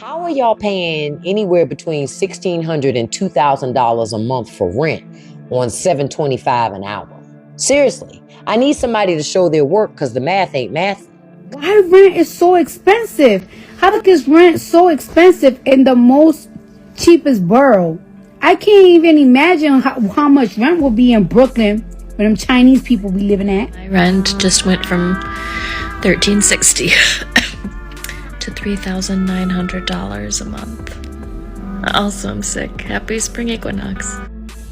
How are y'all paying anywhere between $1,600 and $2,000 a month for rent on $7.25 an hour? Seriously, I need somebody to show their work because the math ain't math. Why rent is so expensive? How is rent so expensive in the most cheapest borough? I can't even imagine how much rent will be in Brooklyn where them Chinese people be living at. My rent just went from $1,360 to $3,900 a month. Also, I'm sick. Happy spring equinox.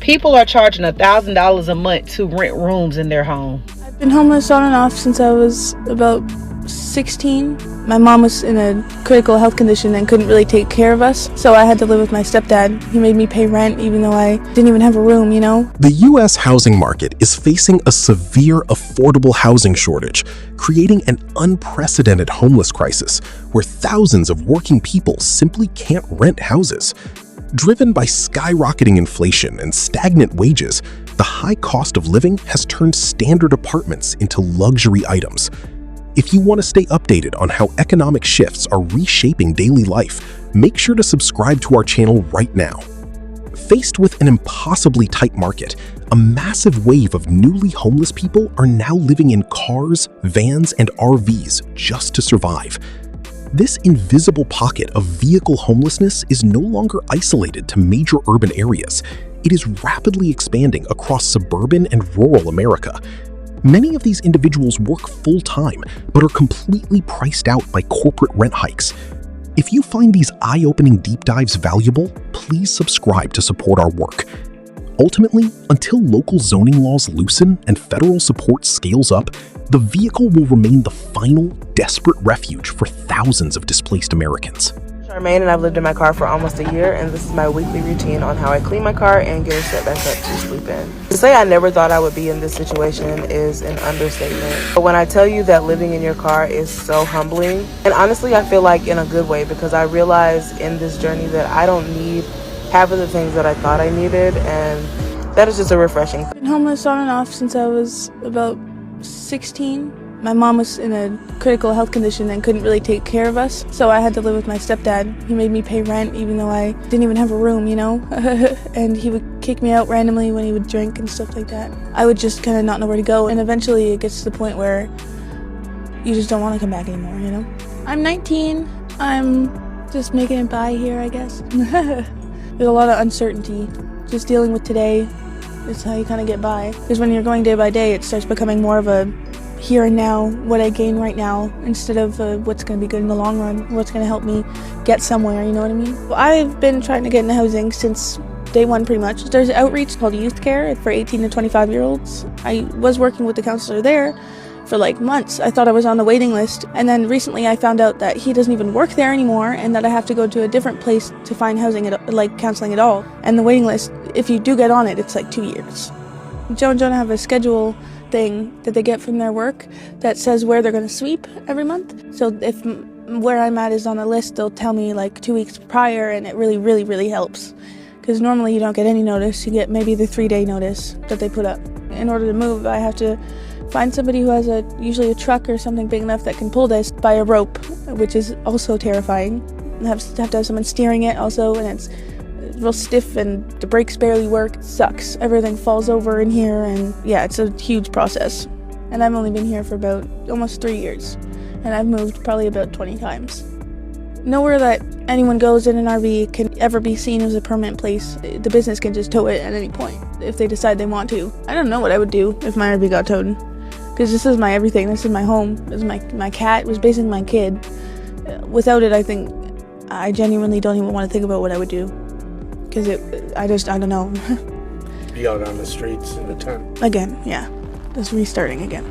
People are charging $1,000 a month to rent rooms in their home. I've been homeless on and off since I was about 16. My mom was in a critical health condition and couldn't really take care of us, so I had to live with my stepdad. He made me pay rent even though I didn't even have a room, you know? The U.S. housing market is facing a severe affordable housing shortage, creating an unprecedented homeless crisis where thousands of working people simply can't rent houses. Driven by skyrocketing inflation and stagnant wages, the high cost of living has turned standard apartments into luxury items. If you want to stay updated on how economic shifts are reshaping daily life, make sure to subscribe to our channel right now. Faced with an impossibly tight market, a massive wave of newly homeless people are now living in cars, vans, and RVs just to survive. This invisible pocket of vehicle homelessness is no longer isolated to major urban areas. It is rapidly expanding across suburban and rural America. Many of these individuals work full-time, but are completely priced out by corporate rent hikes. If you find these eye-opening deep dives valuable, please subscribe to support our work. Ultimately, until local zoning laws loosen and federal support scales up, the vehicle will remain the final, desperate refuge for thousands of displaced Americans. Charmaine, and I've lived in my car for almost a year, and this is my weekly routine on how I clean my car and get it set back up to sleep in. To say I never thought I would be in this situation is an understatement. But when I tell you that living in your car is so humbling, and honestly I feel like in a good way, because I realize in this journey that I don't need half of the things that I thought I needed, and that is just a refreshing. I've been homeless on and off since I was about 16. My mom was in a critical health condition and couldn't really take care of us, so I had to live with my stepdad. He made me pay rent even though I didn't even have a room, you know? And he would kick me out randomly when he would drink and stuff like that. I would just kind of not know where to go, and eventually it gets to the point where you just don't want to come back anymore, you know? I'm 19. I'm just making it by here, I guess. There's a lot of uncertainty. Just dealing with today is how you kind of get by. Because when you're going day by day, it starts becoming more of a here and now, what I gain right now, instead of what's going to be good in the long run, what's going to help me get somewhere, you know what I mean? Well, I've been trying to get into housing since day one, pretty much. There's an outreach called Youth Care for 18 to 25-year-olds. I was working with the counselor there for like months. I thought I was on the waiting list, and then recently I found out that he doesn't even work there anymore, and that I have to go to a different place to find housing, like counseling at all. And the waiting list, if you do get on it, it's like 2 years. Joe and Jonah have a schedule thing that they get from their work that says where they're going to sweep every month. So if where I'm at is on the list, they'll tell me like 2 weeks prior, and it really helps. Because normally you don't get any notice. You get maybe the 3-day notice that they put up. In order to move, I have to find somebody who has usually a truck or something big enough that can pull this by a rope, which is also terrifying. I have to have someone steering it also, and it's real stiff and the brakes barely work. It sucks. Everything falls over in here, and yeah, it's a huge process. And I've only been here for about almost 3 years, and I've moved probably about 20 times. Nowhere that anyone goes in an RV can ever be seen as a permanent place. The business can just tow it at any point if they decide they want to. I don't know what I would do if my RV got towed, because this is my everything. This is my home. This is my cat. It was basically my kid. Without it, I think I genuinely don't even want to think about what I would do. Because I don't know. Be out on the streets in a tent. Again, yeah. Just restarting again.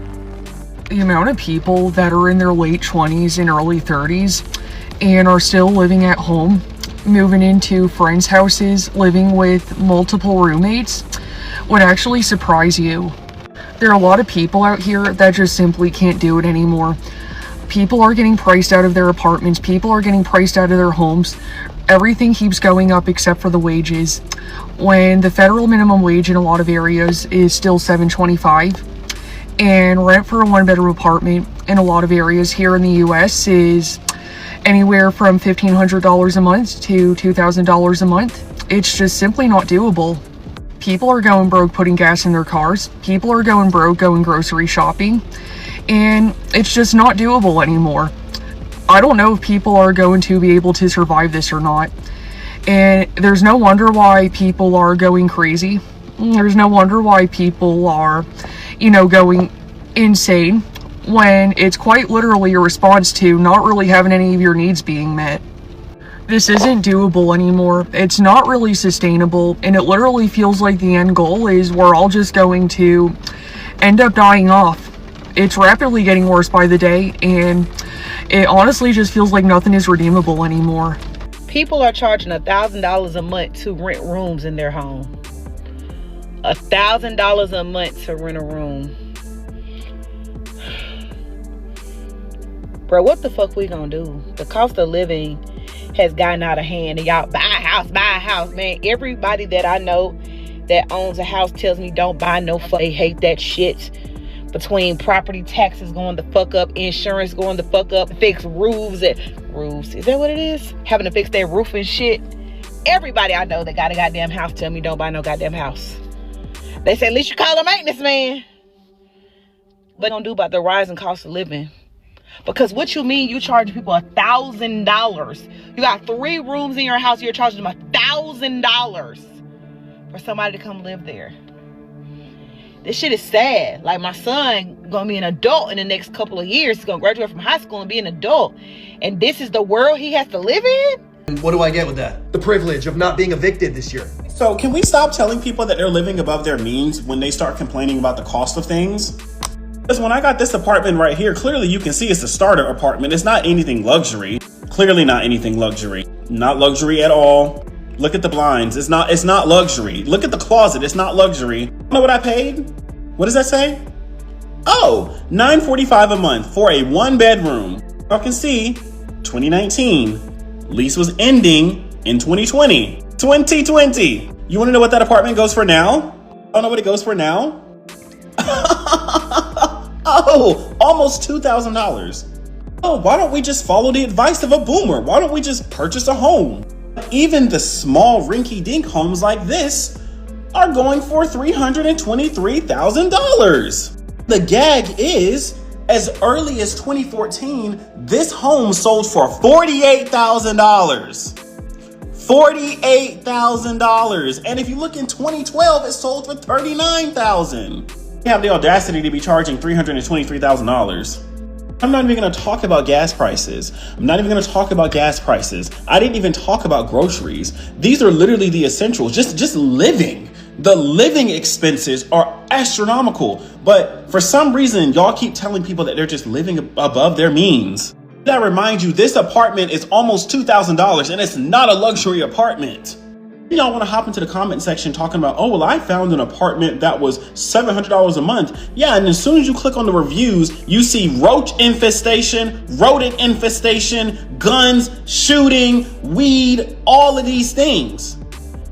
The amount of people that are in their late 20s and early 30s and are still living at home, moving into friends' houses, living with multiple roommates, would actually surprise you. There are a lot of people out here that just simply can't do it anymore. People are getting priced out of their apartments. People are getting priced out of their homes. Everything keeps going up except for the wages. When the federal minimum wage in a lot of areas is still $7.25, and rent for a one-bedroom apartment in a lot of areas here in the US is anywhere from $1,500 a month to $2,000 a month. It's just simply not doable. People are going broke putting gas in their cars. People are going broke going grocery shopping. And it's just not doable anymore. I don't know if people are going to be able to survive this or not. And there's no wonder why people are going crazy. There's no wonder why people are, going insane when it's quite literally a response to not really having any of your needs being met. This isn't doable anymore. It's not really sustainable, and it literally feels like the end goal is we're all just going to end up dying off. It's rapidly getting worse by the day, and it honestly just feels like nothing is redeemable anymore. People are charging $1,000 a month to rent rooms in their home. $1,000 a month to rent a room. Bro, what the fuck we gonna do? The cost of living has gotten out of hand, and y'all buy a house, man. Everybody that I know that owns a house tells me don't buy no fuck. They hate that shit. Between property taxes going the fuck up, insurance going the fuck up, fix roofs, is that what it is? Having to fix their roof and shit. Everybody I know that got a goddamn house tell me don't buy no goddamn house. They say at least you call a maintenance man. What they gonna do about the rising cost of living? Because what you mean you charge people $1,000? You got 3 rooms in your house, you're charging them $1,000 for somebody to come live there. This shit is sad. Like, my son gonna be an adult in the next couple of years. He's gonna graduate from high school and be an adult. And this is the world he has to live in? And what do I get with that? The privilege of not being evicted this year. So can we stop telling people that they're living above their means when they start complaining about the cost of things? Because when I got this apartment right here, clearly you can see it's a starter apartment. It's not anything luxury. Clearly not anything luxury. Not luxury at all. Look at the blinds. It's not luxury. Look at the closet. It's not luxury. You know what I paid? What does that say? Oh, $945 a month for a 1-bedroom. Y'all can see 2019. Lease was ending in 2020. 2020. You want to know what that apartment goes for now? I don't know what it goes for now. Oh, almost $2,000. Oh, why don't we just follow the advice of a boomer? Why don't we just purchase a home? Even the small rinky-dink homes like this are going for $323,000. The gag is, as early as 2014, this home sold for $48,000. $48,000. And if you look in 2012, it sold for $39,000. You have the audacity to be charging $323,000. I'm not even going to talk about gas prices. I'm not even going to talk about gas prices. I didn't even talk about groceries. These are literally the essentials. Just living. The living expenses are astronomical. But for some reason, y'all keep telling people that they're just living above their means. I remind you, this apartment is almost $2,000 and it's not a luxury apartment. Y'all want to hop into the comment section talking about, oh, well, I found an apartment that was $700 a month. Yeah, and as soon as you click on the reviews, you see roach infestation, rodent infestation, guns, shooting, weed, all of these things.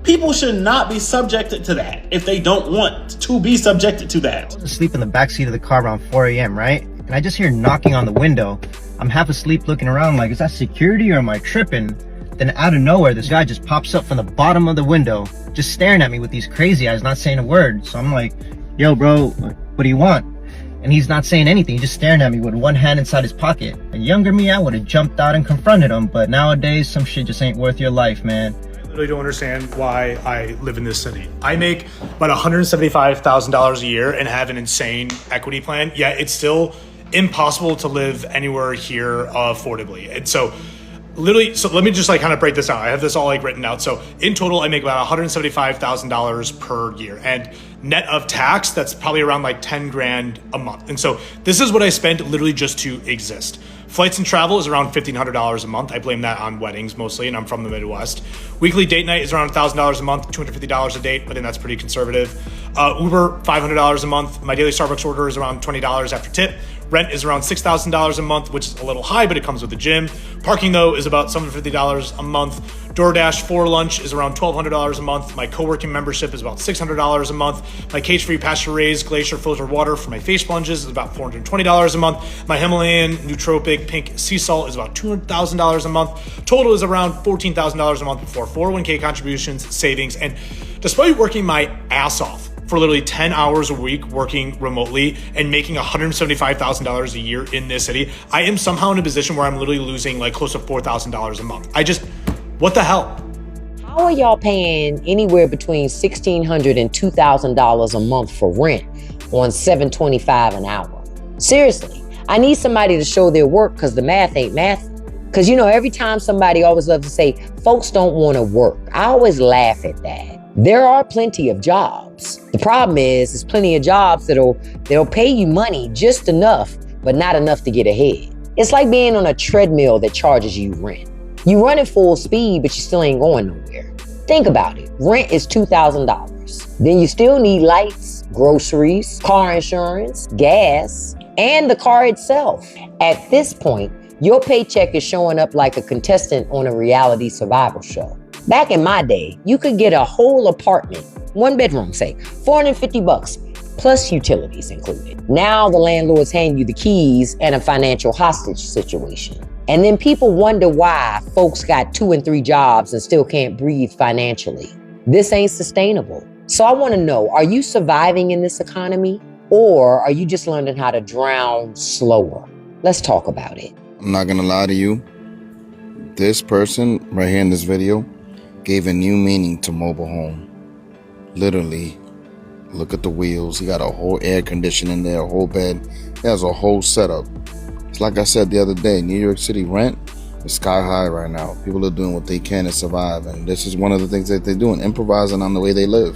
People should not be subjected to that if they don't want to be subjected to that. I was asleep in the backseat of the car around 4 a.m., right? And I just hear knocking on the window. I'm half asleep looking around like, is that security or am I tripping? Then out of nowhere, this guy just pops up from the bottom of the window, just staring at me with these crazy eyes, not saying a word. So I'm like, yo, bro, what do you want? And he's not saying anything. He's just staring at me with one hand inside his pocket. A younger me, I would have jumped out and confronted him. But nowadays, some shit just ain't worth your life, man. I literally don't understand why I live in this city. I make about $175,000 a year and have an insane equity plan. Yet it's still impossible to live anywhere here affordably. And so literally, so let me just like kind of break this out. I have this all like written out. So in total, I make about $175,000 per year, and net of tax, that's probably around like 10 grand a month. And so this is what I spend literally just to exist. Flights and travel is around $1,500 a month. I blame that on weddings mostly, and I'm from the Midwest. Weekly date night is around $1,000 a month, $250 a date. I think that's pretty conservative. Uber, $500 a month. My daily Starbucks order is around $20 after tip. Rent is around $6,000 a month, which is a little high, but it comes with a gym. Parking, though, is about $750 a month. DoorDash for lunch is around $1,200 a month. My co-working membership is about $600 a month. My cage-free pasture-raised glacier filtered water for my face plunges is about $420 a month. My Himalayan nootropic pink sea salt is about $200,000 a month. Total is around $14,000 a month before 401k contributions, savings, and despite working my ass off for literally 10 hours a week working remotely and making $175,000 a year in this city, I am somehow in a position where I'm literally losing like close to $4,000 a month. What the hell? How are y'all paying anywhere between $1,600 and $2,000 a month for rent on $7.25 an hour? Seriously, I need somebody to show their work because the math ain't math. Because, every time somebody always loves to say, folks don't want to work. I always laugh at that. There are plenty of jobs. The problem is, there's plenty of jobs that'll pay you money just enough, but not enough to get ahead. It's like being on a treadmill that charges you rent. You run at full speed, but you still ain't going nowhere. Think about it. Rent is $2,000. Then you still need lights, groceries, car insurance, gas, and the car itself. At this point, your paycheck is showing up like a contestant on a reality survival show. Back in my day, you could get a whole apartment, 1 bedroom, say, $450, plus utilities included. Now the landlords hand you the keys and a financial hostage situation. And then people wonder why folks got 2 and 3 jobs and still can't breathe financially. This ain't sustainable. So I want to know, are you surviving in this economy, or are you just learning how to drown slower? Let's talk about it. I'm not gonna lie to you. This person right here in this video gave a new meaning to mobile home. Literally, look at the wheels. He got a whole air conditioning there, a whole bed. He has a whole setup. It's like I said the other day, New York City rent is sky high right now. People are doing what they can to survive, and this is one of the things that they're doing, improvising on the way they live.